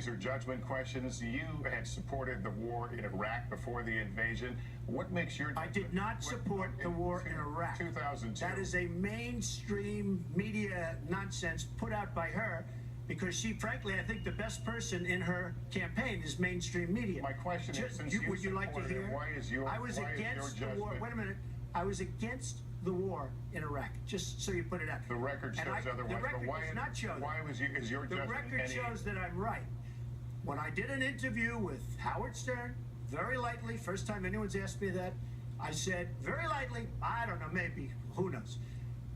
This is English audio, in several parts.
these are judgment questions. You had supported the war in Iraq before the invasion. What makes your... I did not support the war in Iraq. 2002. That is a mainstream media nonsense put out by her, because she, frankly, I think the best person in her campaign is mainstream media. My question is, since you would you like to hear? Why is your... I was against the war. Wait a minute. I was against the war in Iraq, just so you put it out. The record shows otherwise. The record but why does not show that. Why is your judgment... The record shows that I'm right. When I did an interview with Howard Stern, very lightly, first time anyone's asked me that, I said, very lightly, I don't know, maybe, who knows,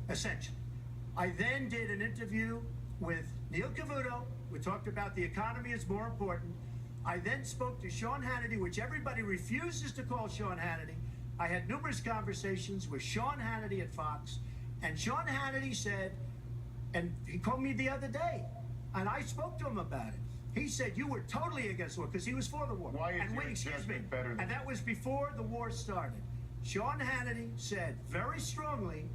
essentially. I then did an interview with Neil Cavuto. We talked about the economy is more important. I then spoke to Sean Hannity, which everybody refuses to call Sean Hannity. I had numerous conversations with Sean Hannity at Fox, and Sean Hannity said, and he called me the other day, and I spoke to him about it. He said, you were totally against the war, because he was for the war. Why is your judgment better than... And that was before the war started. Sean Hannity said very strongly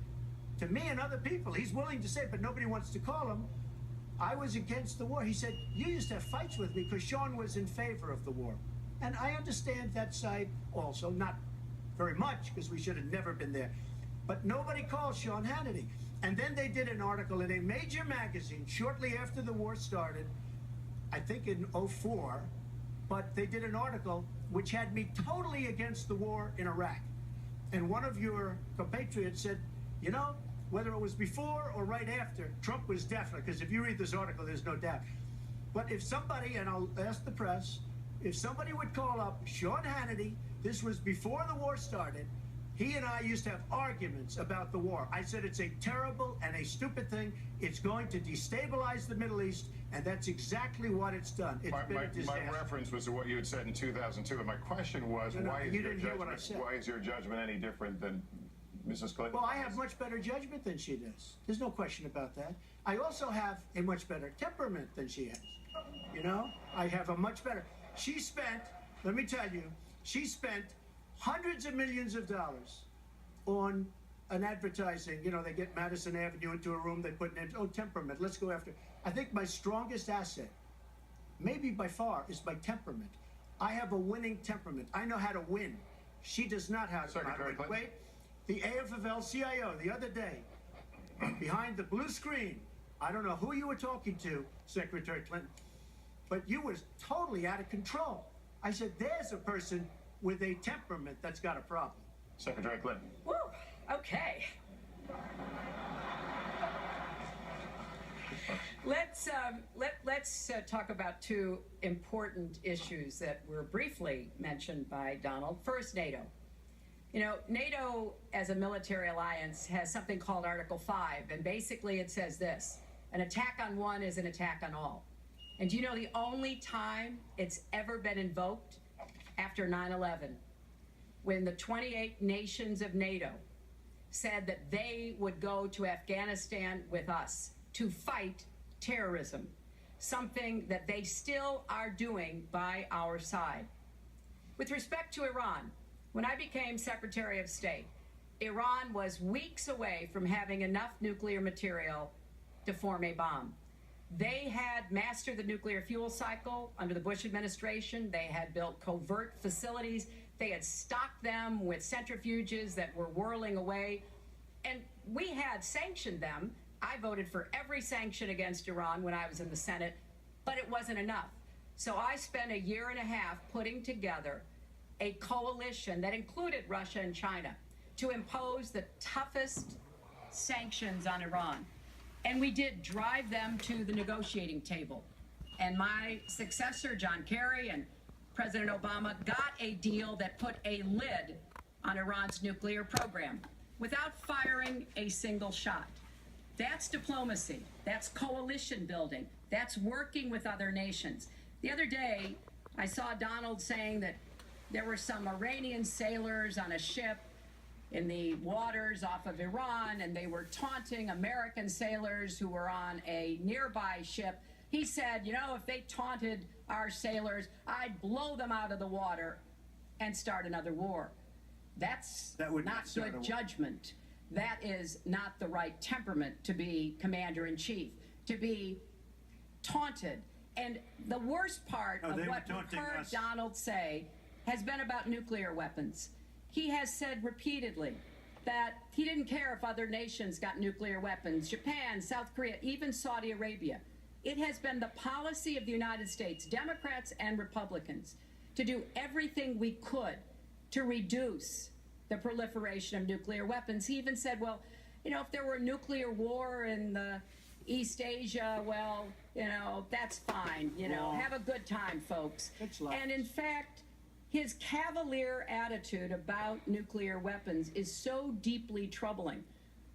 to me and other people, he's willing to say, but nobody wants to call him, I was against the war. He said, you used to have fights with me because Sean was in favor of the war. And I understand that side also, not very much, because we should have never been there. But nobody called Sean Hannity. And then they did an article in a major magazine shortly after the war started, I think in '04, but they did an article which had me totally against the war in Iraq. And one of your compatriots said, you know, whether it was before or right after, Trump was definitely, because if you read this article, there's no doubt. But if somebody, and I'll ask the press, if somebody would call up Sean Hannity, this was before the war started, he and I used to have arguments about the war. I said it's a terrible and a stupid thing. It's going to destabilize the Middle East, and that's exactly what it's done. It's been a disaster. My reference was to what you had said in 2002, and my question was, why is your judgment any different than Mrs. Clinton? Well, I have much better judgment than she does. There's no question about that. I also have a much better temperament than she has. You know, I have a much better... She spent, let me tell you, she spent hundreds of millions of dollars on an advertising. You know, they get Madison Avenue into a room, they put in, oh, temperament, let's go after. I think my strongest asset, maybe by far, is my temperament. I have a winning temperament. I know how to win. She does not have to win. Wait, the AFL-CIO the other day, behind the blue screen, I don't know who you were talking to, Secretary Clinton, but you was totally out of control. I said, there's a person with a temperament that's got a problem. Secretary Clinton. Woo, okay. Let's talk about two important issues that were briefly mentioned by Donald. First, NATO. You know, NATO as a military alliance has something called Article 5, and basically it says this: an attack on one is an attack on all. And do you know the only time it's ever been invoked? After 9/11, when the 28 nations of NATO said that they would go to Afghanistan with us to fight terrorism, something that they still are doing by our side. With respect to Iran, when I became Secretary of State, Iran was weeks away from having enough nuclear material to form a bomb. They had mastered the nuclear fuel cycle under the Bush administration. They had built covert facilities. They had stocked them with centrifuges that were whirling away. And we had sanctioned them. I voted for every sanction against Iran when I was in the Senate, but it wasn't enough. So I spent a year and a half putting together a coalition that included Russia and China to impose the toughest sanctions on Iran. And we did drive them to the negotiating table. And my successor, John Kerry, and President Obama got a deal that put a lid on Iran's nuclear program without firing a single shot. That's diplomacy. That's coalition building. That's working with other nations. The other day, I saw Donald saying that there were some Iranian sailors on a ship in the waters off of Iran, and they were taunting American sailors who were on a nearby ship. He said, you know, if they taunted our sailors, I'd blow them out of the water and start another war. That's not good judgment. That is not the right temperament to be commander-in-chief, to be taunted And the worst part of what we've heard Donald say has been about nuclear weapons. He has said repeatedly that he didn't care if other nations got nuclear weapons, Japan, South Korea, even Saudi Arabia. It has been the policy of the United States, Democrats and Republicans, to do everything we could to reduce the proliferation of nuclear weapons. He even said, well, you know, if there were a nuclear war in the East Asia, well, you know, that's fine. You know, have a good time, folks. And in fact, his cavalier attitude about nuclear weapons is so deeply troubling.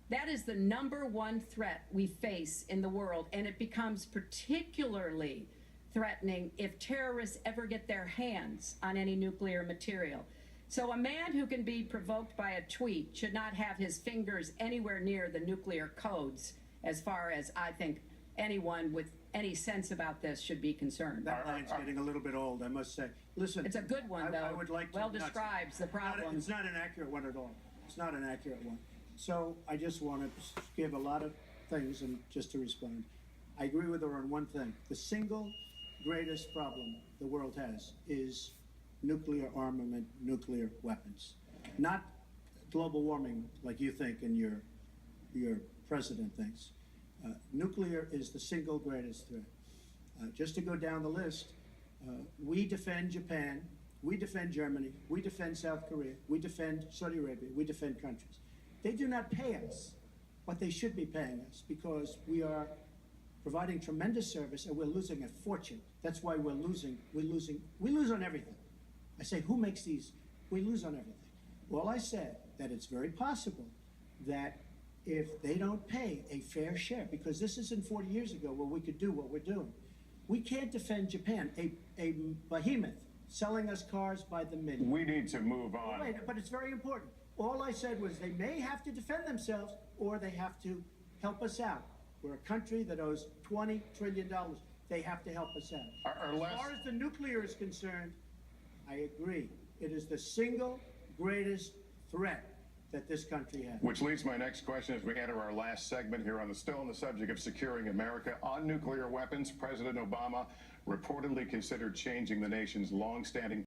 That is the #1 threat we face in the world, and it becomes particularly threatening if terrorists ever get their hands on any nuclear material. So a man who can be provoked by a tweet should not have his fingers anywhere near the nuclear codes, as far as I think anyone with any sense about this should be concerned. That line's getting a little bit old, I must say. Listen, it's a good one, though. I would like to, well describes the problem. It's not an accurate one at all. It's not an accurate one. So I just want to give a lot of things and just to respond. I agree with her on one thing. The single greatest problem the world has is nuclear armament, nuclear weapons. Not global warming like you think and your president thinks. Nuclear is the single greatest threat. Just to go down the list, we defend Japan, we defend Germany, we defend South Korea, we defend Saudi Arabia, we defend countries. They do not pay us what they should be paying us because we are providing tremendous service and we're losing a fortune. That's why we're losing. We lose on everything. I say, who makes these? We lose on everything. Well, I said that it's very possible that if they don't pay a fair share, because this isn't 40 years ago where we could do what we're doing. We can't defend Japan, a behemoth selling us cars by the minute. We need to move on. Wait, but it's very important. All I said was they may have to defend themselves or they have to help us out. We're a country that owes $20 trillion. They have to help us out. As far as the nuclear is concerned, I agree. It is the single greatest threat that this country has. Which leads to my next question as we enter our last segment here still on the subject of securing America. On nuclear weapons, President Obama reportedly considered changing the nation's long-standing